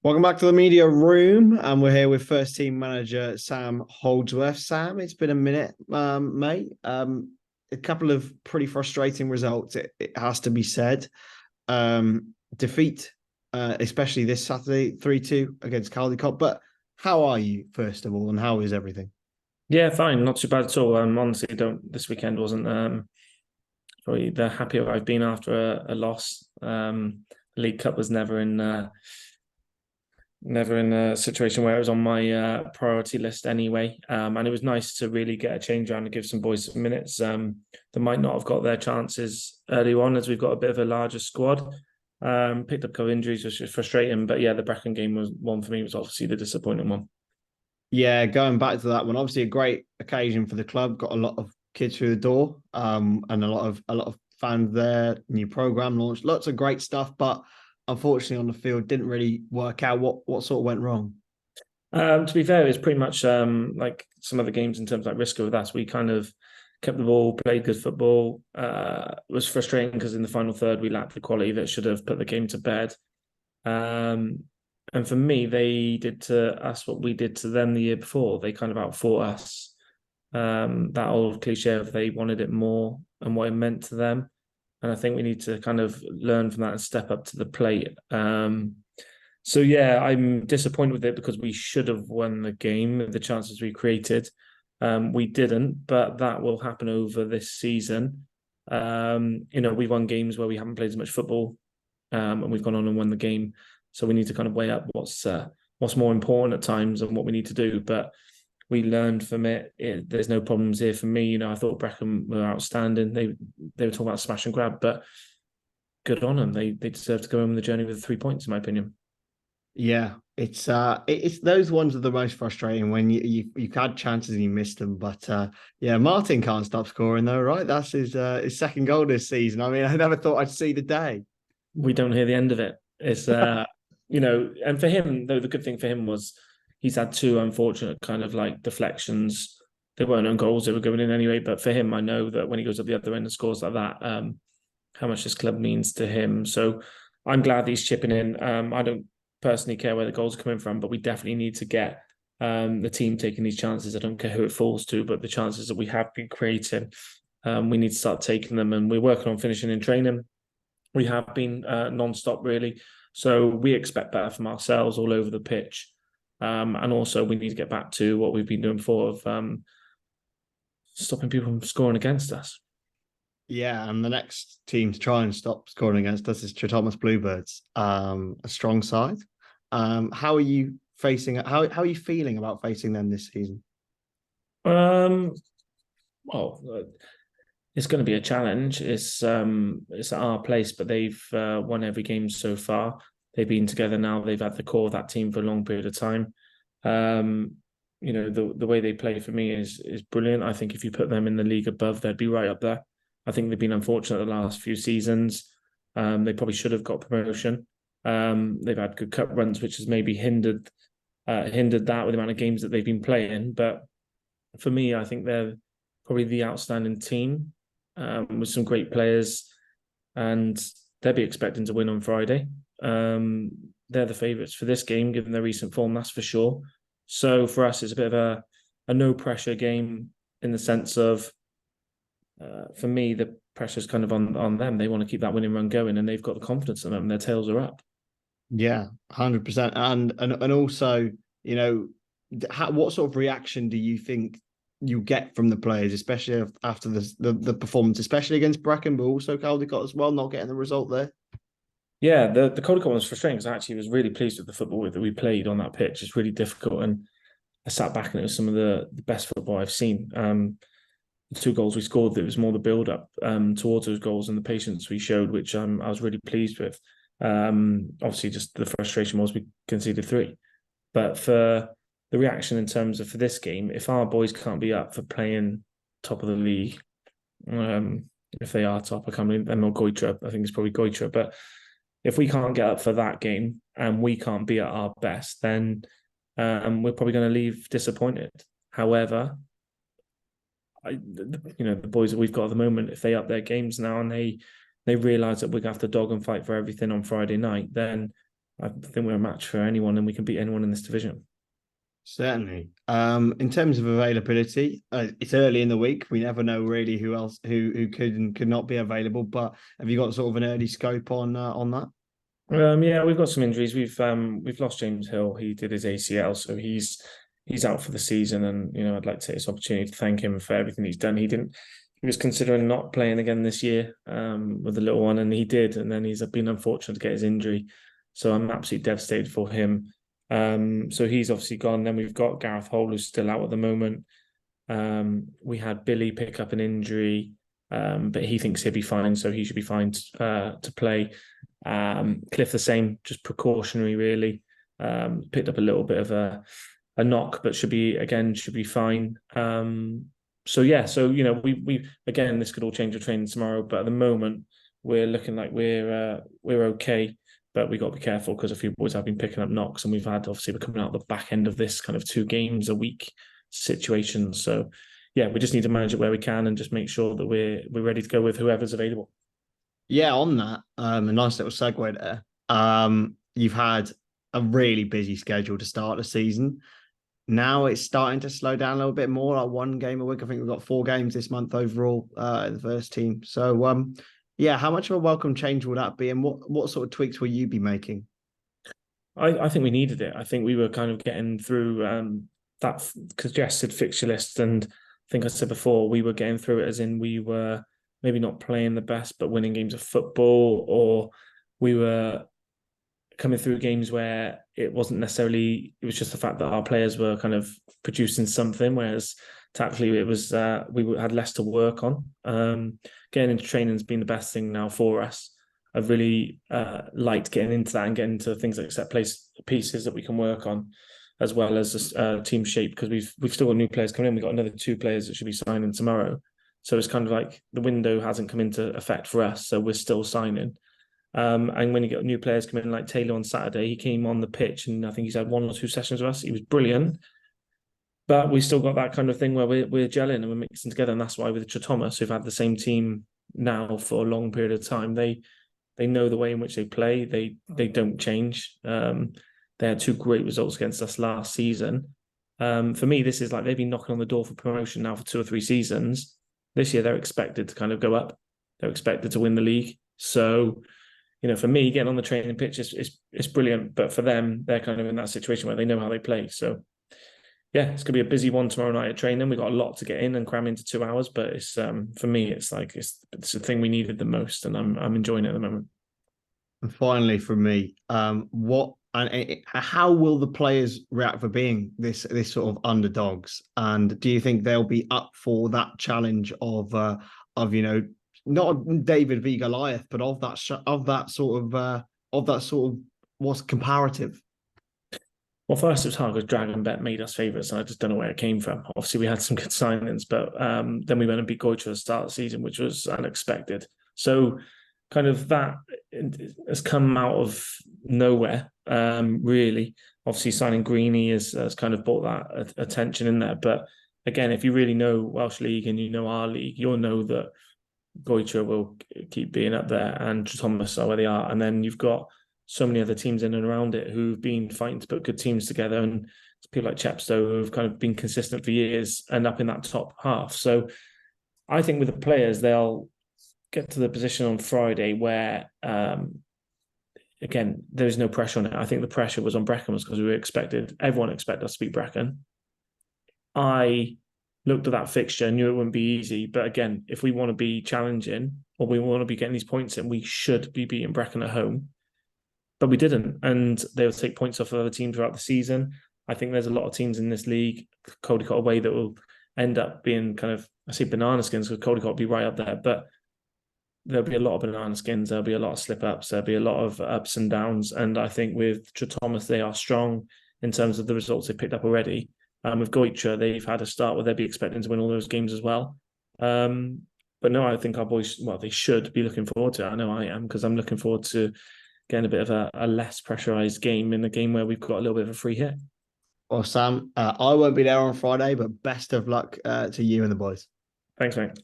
Welcome back to the media room, and we're here with first team manager Sam Holdsworth. Sam, it's been a minute, mate. A couple of pretty frustrating results, it has to be said. Defeat, especially this Saturday, 3-2 against Caldecott. But how are you, first of all, and how is everything? Yeah, fine, not too bad at all. Honestly, don't this weekend wasn't probably the happier I've been after a loss. League Cup was never in a situation where it was on my priority list anyway. And it was nice to really get a change around and give some boys some minutes. They might not have got their chances early on as we've got a bit of a larger squad. Picked up a couple of injuries, which is frustrating. But yeah, the Brecon game was one for me. Was obviously the disappointing one. Yeah, going back to that one, obviously a great occasion for the club. Got a lot of kids through the door, and a lot of fans there. New program launched, lots of great stuff. But unfortunately, on the field, didn't really work out. What sort of went wrong? To be fair, it's pretty much like some other games in terms of like risk with us. We kind of kept the ball, played good football. It was frustrating because in the final third we lacked the quality that should have put the game to bed. Um, and for me, they did to us what we did to them the year before. They kind of outfought us. That old cliche of they wanted it more and what it meant to them. And I think we need to kind of learn from that and step up to the plate. So yeah, I'm disappointed with it because we should have won the game, the chances we created. We didn't, but that will happen over this season. We won games where we haven't played as much football, and we've gone on and won the game. So we need to kind of weigh up what's more important at times and what we need to do. But we learned from it. There's no problems here for me. I thought Brecon were outstanding. They were talking about smash and grab, but good on them. They deserve to go on the journey with 3 points, in my opinion. Yeah, it's those ones are the most frustrating when you've had chances and you missed them. But yeah, Martin can't stop scoring though, right? That's his second goal this season. I mean, I never thought I'd see the day. We don't hear the end of it. It's and for him though, the good thing for him was he's had two unfortunate kind of like deflections. They weren't on goals; they were going in anyway. But for him, I know that when he goes up the other end and scores like that, how much this club means to him. So I'm glad he's chipping in. I don't personally care where the goals are coming from, but we definitely need to get the team taking these chances. I don't care who it falls to, but the chances that we have been creating, we need to start taking them. And we're working on finishing in training. We have been non-stop really. So we expect better from ourselves all over the pitch. And also we need to get back to what we've been doing before of stopping people from scoring against us. Yeah, and the next team to try and stop scoring against us is Trethomas Bluebirds, a strong side. How are you facing? How are you feeling about facing them this season? Um, well, it's going to be a challenge. It's at our place, but they've won every game so far. They've been together now. They've had the core of that team for a long period of time. Um, the way they play for me is brilliant. I think if you put them in the league above, they'd be right up there. I think they've been unfortunate the last few seasons. They probably should have got promotion. They've had good cup runs, which has maybe hindered that with the amount of games that they've been playing. But for me, I think they're probably the outstanding team with some great players, and they'll be expecting to win on Friday. They're the favourites for this game, given their recent form, that's for sure. So for us, it's a bit of a no pressure game in the sense of, for me, the pressure's kind of on them. They want to keep that winning run going, and they've got the confidence in them, and their tails are up. Yeah, 100%. And also, you know, what sort of reaction do you think you get from the players, especially after the performance, especially against Brecon, but also Caldecott as well, not getting the result there? Yeah, the Caldecott one was frustrating because I actually was really pleased with the football that we played on that pitch. It's really difficult, and I sat back and it was some of the best football I've seen. The two goals we scored, it was more the build up towards those goals and the patience we showed, which I was really pleased with. Obviously, just the frustration was we conceded three, but for the reaction in terms of for this game, if our boys can't be up for playing top of the league, if they are top, I can't believe them or Goitra. I think it's probably Goitra, but if we can't get up for that game and we can't be at our best, then we're probably going to leave disappointed. However, the boys that we've got at the moment, if they up their games now and they realise that we're going to have to dog and fight for everything on Friday night, then I think we're a match for anyone, and we can beat anyone in this division. Certainly. In terms of availability, it's early in the week. We never know really who else who could and could not be available. But have you got sort of an early scope on that? Yeah, we've got some injuries. We've lost James Hill. He did his ACL, so he's out for the season. And I'd like to take this opportunity to thank him for everything he's done. He was considering not playing again this year with the little one, and he did. And then he's been unfortunate to get his injury. So I'm absolutely devastated for him. So he's obviously gone. Then we've got Gareth Hole, who's still out at the moment. We had Billy pick up an injury, but he thinks he'll be fine, so he should be fine to play. Cliff the same, just precautionary really. Picked up a little bit of a knock, but should be fine. We again, this could all change the training tomorrow, but at the moment we're looking like we're okay. But we got to be careful because a few boys have been picking up knocks, and we're coming out the back end of this kind of 2 games a week situation. So yeah, we just need to manage it where we can and just make sure that we're ready to go with whoever's available. Yeah, on that, a nice little segue there. You've had a really busy schedule to start the season. Now it's starting to slow down a little bit more, like 1 game a week. I think we've got 4 games this month overall in the first team. So yeah, how much of a welcome change will that be, and what sort of tweaks will you be making? I think we needed it. I think we were kind of getting through that congested fixture list, and I think I said before, we were getting through it as in we were maybe not playing the best, but winning games of football, or we were coming through games where it was just the fact that our players were kind of producing something, whereas tactically it was we had less to work on. Getting into training has been the best thing now for us. I've really liked getting into that and getting into things like set pieces that we can work on, as well as team shape, because we've still got new players coming in. We've got another 2 players that should be signing tomorrow. So it's kind of like the window hasn't come into effect for us, so we're still signing. And when you get new players coming in, like Taylor on Saturday, he came on the pitch and I think he's had 1 or 2 sessions with us. He was brilliant. But we still got that kind of thing where we're gelling and we're mixing together. And that's why with Trethomas, who've had the same team now for a long period of time, they know the way in which they play. They don't change. They had 2 great results against us last season. For me, this is like they've been knocking on the door for promotion now for 2 or 3 seasons. This year, they're expected to kind of go up. They're expected to win the league. So, for me, getting on the training pitch is brilliant. But for them, they're kind of in that situation where they know how they play. So, yeah, it's going to be a busy one tomorrow night at training. We've got a lot to get in and cram into 2 hours. But it's for me, it's the thing we needed the most. And I'm enjoying it at the moment. And finally, from me, how will the players react for being this sort of underdogs? And do you think they'll be up for that challenge of not David v Goliath, but of that sort of what's comparative? Well, first it was hard because Dragon Bet made us favourites, and I just don't know where it came from. Obviously, we had some good signings, but then we went and beat Goitre at the start of the season, which was unexpected. So kind of that has come out of nowhere, really. Obviously, signing Greeny has kind of brought that attention in there. But again, if you really know Welsh League and you know our league, you'll know that Goitre will keep being up there and Trethomas are where they are. And then you've got so many other teams in and around it who've been fighting to put good teams together. And people like Chepstow who've kind of been consistent for years and up in that top half. So I think with the players, they'll get to the position on Friday where, again, there's no pressure on it. I think the pressure was on Brecon because everyone expected us to beat Brecon. I looked at that fixture, knew it wouldn't be easy. But again, if we want to be challenging or we want to be getting these points in, we should be beating Brecon at home. But we didn't. And they'll take points off of other teams throughout the season. I think there's a lot of teams in this league, Caldicott away, that will end up being kind of, I say banana skins because Caldicott will be right up there. But there'll be a lot of banana skins. There'll be a lot of slip-ups. There'll be a lot of ups and downs. And I think with Trethomas, they are strong in terms of the results they've picked up already. With Goitre, they've had a start where they'll be expecting to win all those games as well. But no, I think our boys, they should be looking forward to it. I know I am, because I'm looking forward to getting a bit of a less pressurised game in a game where we've got a little bit of a free hit. Well, Sam, I won't be there on Friday, but best of luck to you and the boys. Thanks, mate.